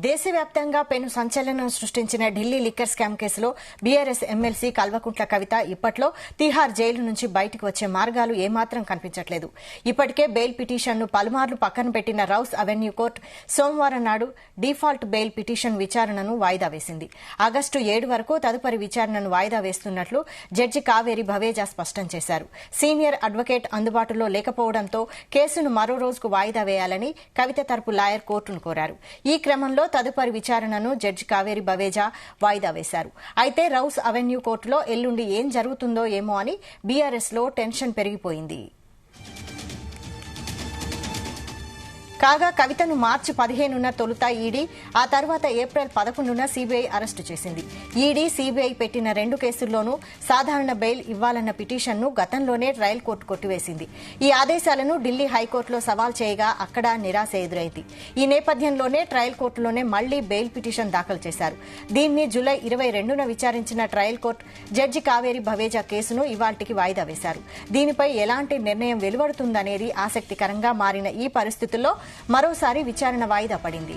దేశవ్యాప్తంగా పెను సంచలనం సృష్టించిన ఢిల్లీ లిక్కర్ స్కామ్ కేసులో బీఆర్ఎస్ ఎమ్మెల్సీ కల్వకుంట్ల కవిత ఇప్పట్లో తిహార్ జైలు నుంచి బయటకు వచ్చే మార్గాలు ఏమాత్రం కనిపించట్లేదు. ఇప్పటికే బెయిల్ పిటిషన్ను పలుమార్లు పక్కన పెట్టిన రౌస్ అవెన్యూ కోర్టు సోమవారం నాడు డిఫాల్ట్ బెయిల్ పిటిషన్ విచారణను వాయిదా వేసింది. ఆగస్టు 7 వరకు తదుపరి విచారణను వాయిదా వేస్తున్నట్లు జడ్జి కావేరి భవేజా స్పష్టం చేశారు. సీనియర్ అడ్వకేట్ అందుబాటులో లేకపోవడంతో కేసును మరో రోజుకు వాయిదా వేయాలని కవిత తరపు లాయర్ కోర్టును కోరారు. ఈ క్రమంలో తదుపరి విచారణను జడ్జి కావేరి భవేజా వాయిదా వేశారు. అయితే రౌస్ అవెన్యూ కోర్టులో ఎల్లుండి ఏం జరుగుతుందో ఏమో అని బీఆర్ఎస్ లో టెన్షన్ పెరిగిపోయింది. కాగా కవితను మార్చి 15న తొలుత ఈడీ, ఆ తర్వాత ఏప్రిల్ 11న సీబీఐ అరెస్టు చేసింది. ఈడీ, సీబీఐ పెట్టిన 2 కేసుల్లోనూ సాధారణ బెయిల్ ఇవ్వాలన్న పిటిషన్ను గతంలోనే ట్రయల్ కోర్టు కొట్టివేసింది. ఈ ఆదేశాలను ఢిల్లీ హైకోర్టులో సవాల్ చేయగా అక్కడ నిరాశ ఎదురైంది. ఈ నేపథ్యంలోనే ట్రయల్ కోర్టులోనే మళ్లీ బెయిల్ పిటిషన్ దాఖలు చేశారు. దీన్ని జూలై 22న విచారించిన trial court judge Kaveri Baweja కేసును ఇవాళ్టికి వాయిదా వేశారు. దీనిపై ఎలాంటి నిర్ణయం వెలువడుతుందనేది ఆసక్తికరంగా మారిన ఈ పరిస్థితుల్లో మరోసారి విచారణ వాయిదా పడింది.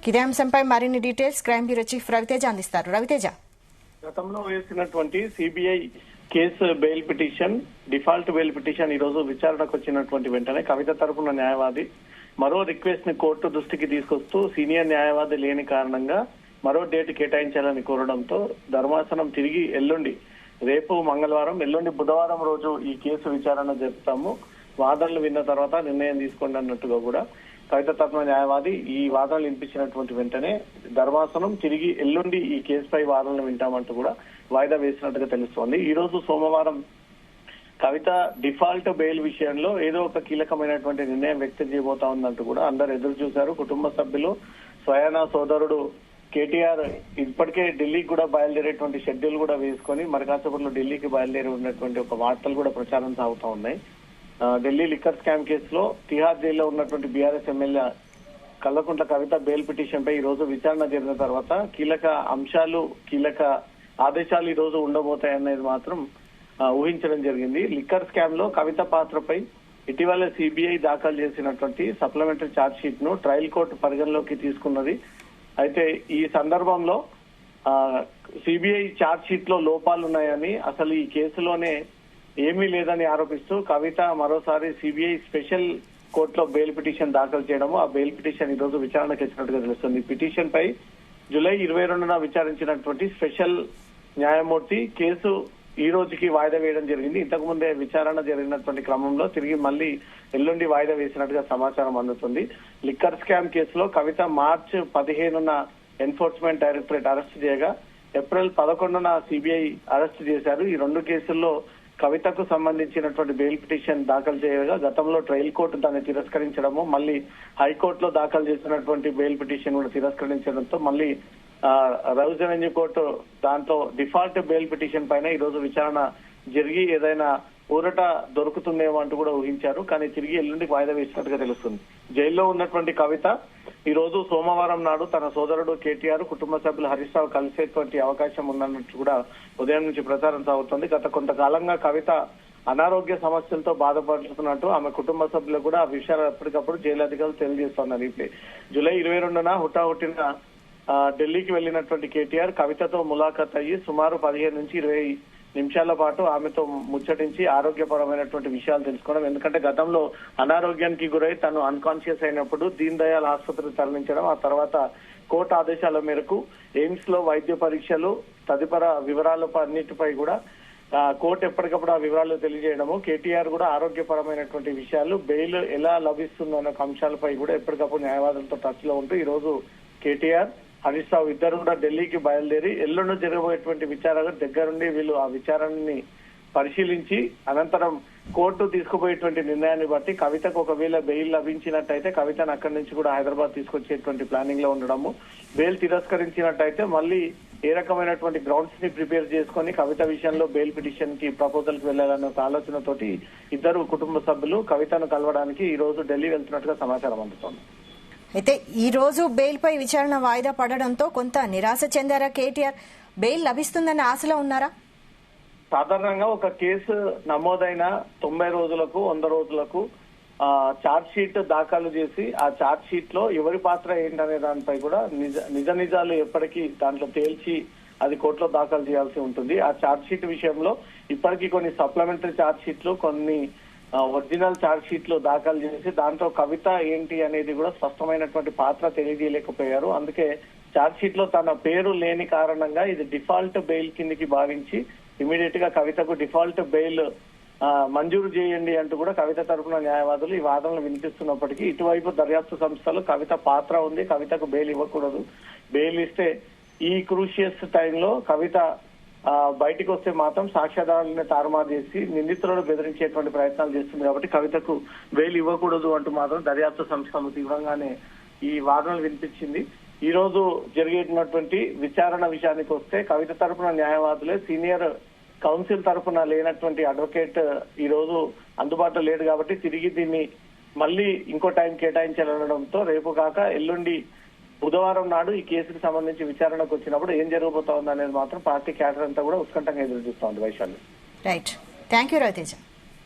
ఇదే అంశంపై మరిన్ని details crime bureau chief Raviteja అందిస్తారు. రవితేజ, గతంలో వేసినటువంటి CBI case bail petition, default bail petition ఈ రోజు విచారణకు వచ్చినటువంటి వెంటనే కవిత తరపున న్యాయవాది మరో రిక్వెస్ట్ ని కోర్టు దృష్టికి తీసుకొస్తూ సీనియర్ న్యాయవాది లేని కారణంగా మరో డేట్ కేటాయించాలని కోరడంతో ధర్మాసనం తిరిగి ఎల్లుండి, రేపు మంగళవారం, ఎల్లుండి బుధవారం రోజు ఈ కేసు విచారణ జరుపుతాము, వాదనలు విన్న తర్వాత నిర్ణయం తీసుకోండి అన్నట్టుగా కూడా కవిత తరపున న్యాయవాది ఈ వాదనలు వినిపించినటువంటి వెంటనే ధర్మాసనం తిరిగి ఎల్లుండి ఈ కేసుపై వాదనలు వింటామంటూ కూడా వాయిదా వేసినట్టుగా తెలుస్తోంది. ఈ రోజు సోమవారం కవిత డిఫాల్ట్ బెయిల్ విషయంలో ఏదో ఒక కీలకమైనటువంటి నిర్ణయం వ్యక్తం చేయబోతా ఉందంటూ కూడా అందరు ఎదురు చూశారు. కుటుంబ సభ్యులు, స్వయానా సోదరుడు కేటీఆర్ ఇప్పటికే ఢిల్లీకి కూడా బయలుదేరేటువంటి షెడ్యూల్ కూడా వేసుకొని మరి కాసేపట్లో ఢిల్లీకి బయలుదేరి ఉన్నటువంటి ఒక వార్తలు కూడా ప్రచారం సాగుతా ఉన్నాయి. ఢిల్లీ లిక్కర్ స్కామ్ కేసులో తిహార్ జైల్లో ఉన్నటువంటి BRS MLA Kalvakuntla Kavitha bail petition పై ఈ రోజు విచారణ జరిగిన తర్వాత కీలక అంశాలు, కీలక ఆదేశాలు ఈ రోజు ఉండబోతాయనేది మాత్రం ఊహించడం జరిగింది. లిక్కర్ స్కామ్ లో కవిత పాత్రపై ఇటీవల సిబిఐ దాఖలు చేసినటువంటి సప్లిమెంటరీ ఛార్జ్ షీట్ ను ట్రయల్ కోర్టు పరిగణలోకి తీసుకున్నది. అయితే ఈ సందర్భంలో సిబిఐ ఛార్జ్ షీట్ లో లోపాలు ఉన్నాయని, అసలు ఈ కేసులోనే ఏమీ లేదని ఆరోపిస్తూ కవిత మరోసారి సిబిఐ స్పెషల్ కోర్టులో బెయిల్ పిటిషన్ దాఖలు చేయడము, ఆ బెయిల్ పిటిషన్ ఈ రోజు విచారణకు వచ్చినట్టుగా తెలుస్తుంది. పిటిషన్ పై జూలై 22న విచారించినటువంటి స్పెషల్ న్యాయమూర్తి కేసు ఈ రోజుకి వాయిదా వేయడం జరిగింది. ఇంతకు ముందే విచారణ జరిగినటువంటి క్రమంలో తిరిగి మళ్లీ ఎల్లుండి వాయిదా వేసినట్టుగా సమాచారం అందుతుంది. లిక్కర్ స్కామ్ కేసులో కవిత మార్చి 15న ఎన్ఫోర్స్మెంట్ డైరెక్టరేట్ అరెస్ట్ చేయగా ఏప్రిల్ 11న సిబిఐ అరెస్ట్ చేశారు. ఈ 2 కేసుల్లో కవితకు సంబంధించినటువంటి బెయిల్ పిటిషన్ దాఖలు చేయగా గతంలో ట్రయల్ కోర్టు దాన్ని తిరస్కరించడము, మళ్ళీ హైకోర్టులో దాఖలు చేసినటువంటి బెయిల్ పిటిషన్ కూడా తిరస్కరించడంతో మళ్ళీ రౌస్ అవెన్యూ కోర్టు దాంతో డిఫాల్ట్ బెయిల్ పిటిషన్ పైన ఈ రోజు విచారణ జరిగి ఏదైనా ఊరట దొరుకుతుందేమో అంటూ కూడా ఊహించారు. కానీ తిరిగి ఎల్లుండి వాయిదా వేసినట్టుగా తెలుస్తుంది. జైల్లో ఉన్నటువంటి కవిత ఈ రోజు సోమవారం నాడు తన సోదరుడు కేటీఆర్, కుటుంబ సభ్యులు హరీష్ రావు కలిసేటువంటి అవకాశం ఉందన్నట్టు కూడా ఉదయం నుంచి ప్రచారం సాగుతోంది. గత కొంతకాలంగా కవిత అనారోగ్య సమస్యలతో బాధపడుతున్నట్టు ఆమె కుటుంబ సభ్యులు కూడా ఆ విషయాలు ఎప్పటికప్పుడు జైలు అధికారులు తెలియజేస్తున్నారు. ఇప్పుడు జూలై 22న హుటాహుటిన ఢిల్లీకి వెళ్లినటువంటి కేటీఆర్ కవితతో ములాఖత్ అయ్యి సుమారు 15 నుంచి 20 నిమిషాల పాటు ఆమెతో ముచ్చటించి ఆరోగ్యపరమైనటువంటి విషయాలు తెలుసుకోవడం. ఎందుకంటే గతంలో అనారోగ్యానికి గురై తను అన్కాన్షియస్ అయినప్పుడు దీన్ దయాళ్ ఆసుపత్రికి తరలించడం, ఆ తర్వాత కోర్టు ఆదేశాల మేరకు ఎయిమ్స్ లో వైద్య పరీక్షలు, తదుపరి వివరాల అన్నిటిపై కూడా కోర్టు ఎప్పటికప్పుడు ఆ వివరాలు తెలియజేయడము, కేటీఆర్ కూడా ఆరోగ్యపరమైనటువంటి విషయాలు, బెయిల్ ఎలా లభిస్తుందో అనే అంశాలపై కూడా ఎప్పటికప్పుడు న్యాయవాదులతో టచ్ లో ఉంటూ ఈ రోజు కేటీఆర్, హరీష్ రావు ఇద్దరు కూడా ఢిల్లీకి బయలుదేరి ఎల్లుండి జరగబోయేటువంటి విచారణ దగ్గరుండి వీళ్ళు ఆ విచారణని పరిశీలించి అనంతరం కోర్టు తీసుకుపోయేటువంటి నిర్ణయాన్ని బట్టి కవితకు ఒకవేళ బెయిల్ లభించినట్టయితే కవితను అక్కడి నుంచి కూడా హైదరాబాద్ తీసుకొచ్చేటువంటి ప్లానింగ్ లో ఉండడము, బెయిల్ తిరస్కరించినట్టయితే మళ్ళీ ఏ రకమైనటువంటి గ్రౌండ్స్ ని ప్రిపేర్ చేసుకుని కవిత విషయంలో బెయిల్ పిటిషన్ కి ప్రపోజల్ కి వెళ్లాలనే ఒక ఆలోచనతోటి ఇద్దరు కుటుంబ సభ్యులు కవితను కలవడానికి ఈ రోజు ఢిల్లీ వెళ్తున్నట్టుగా సమాచారం అందుతోంది. అయితే ఈ రోజు బెయిల్ పై విచారణ వాయిదా పడడంతో కొంత నిరాశ చెందారా కేటీఆర్? బెయిల్ లభిస్తుందన్న ఆశలో ఉన్నారా? సాధారణంగా ఒక కేసు నమోదైన 90 రోజులకు 100 రోజులకు చార్జ్ షీట్ దాఖలు చేసి ఆ చార్జ్ షీట్ లో ఎవరి పాత్ర ఏంటనే దానిపై కూడా నిజాలు ఎప్పటికీ దాంట్లో తేల్చి అది కోర్టులో దాఖలు చేయాల్సి ఉంటుంది. ఆ చార్జ్ షీట్ విషయంలో ఇప్పటికీ కొన్ని సప్లిమెంటరీ చార్జ్ షీట్లు, కొన్ని ఒరిజినల్ చార్జ్ షీట్లు దాఖలు చేసి దాంట్లో కవిత ఏంటి అనేది కూడా స్పష్టమైనటువంటి పాత్ర తెలియజేయలేకపోయారు. అందుకే చార్జ్ షీట్ లో తన పేరు లేని కారణంగా ఇది డిఫాల్ట్ బెయిల్ కిందికి భావించి ఇమీడియట్ గా కవితకు డిఫాల్ట్ బెయిల్ మంజూరు చేయండి అంటూ కూడా కవిత తరపున న్యాయవాదులు ఈ వాదనలు వినిపిస్తున్నప్పటికీ ఇటువైపు దర్యాప్తు సంస్థలు కవిత పాత్ర ఉంది, కవితకు బెయిల్ ఇవ్వకూడదు, బెయిల్ ఇస్తే ఈ క్రూషియస్ టైంలో కవిత బయటికి వస్తే మాత్రం సాక్ష్యాధారాలను తారుమారు చేసి నిందితులను బెదిరించేటువంటి ప్రయత్నాలు చేస్తుంది కాబట్టి కవితకు బెయిల్ ఇవ్వకూడదు అంటూ మాత్రం దర్యాప్తు సంస్థలు తీవ్రంగానే ఈ వాదనలు వినిపించింది. ఈ రోజు జరిగేటటువంటి విచారణ విషయానికి వస్తే కవిత తరపున న్యాయవాదులే సీనియర్ కౌన్సిల్ తరఫున లేనటువంటి అడ్వకేట్ ఈ రోజు అందుబాటులో లేడు కాబట్టి తిరిగి దీన్ని మళ్ళీ ఇంకో టైం కేటాయించాలనడంతో రేపు కాక ఎల్లుండి బుధవారం నాడు ఈ కేసుకు సంబంధించి విచారణకు వచ్చినప్పుడు ఏం జరగబోతోంది అనేది మాత్రం పార్టీ క్యాడర్ అంతా కూడా ఉత్కంఠంగా ఎదురు చూస్తోంది. Vaishali. Right, thank you Raviteja.